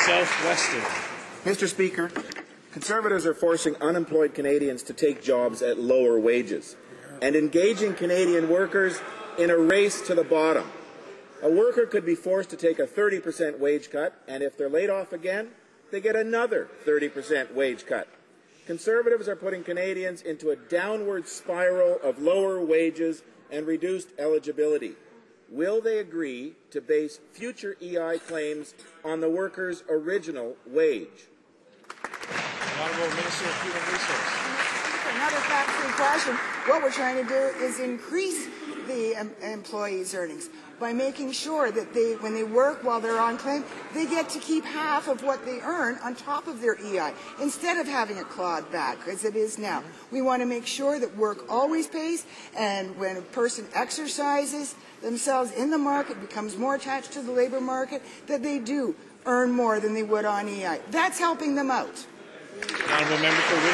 Southwestern. Mr. Speaker, Conservatives are forcing unemployed Canadians to take jobs at lower wages and engaging Canadian workers in a race to the bottom. A worker could be forced to take a 30% wage cut, and if they're laid off again, they get another 30% wage cut. Conservatives are putting Canadians into a downward spiral of lower wages and reduced eligibility. Will they agree to base future EI claims on the worker's original wage? Honourable Minister of Human Resources. Another factual question. What we're trying to do is increase the employees' earnings by making sure that when they work while they're on claim, they get to keep half of what they earn on top of their EI, instead of having it clawed back, as it is now. We want to make sure that work always pays, and when a person exercises themselves in the market, becomes more attached to the labour market, that they do earn more than they would on EI. That's helping them out. Honourable Member for Winnipeg.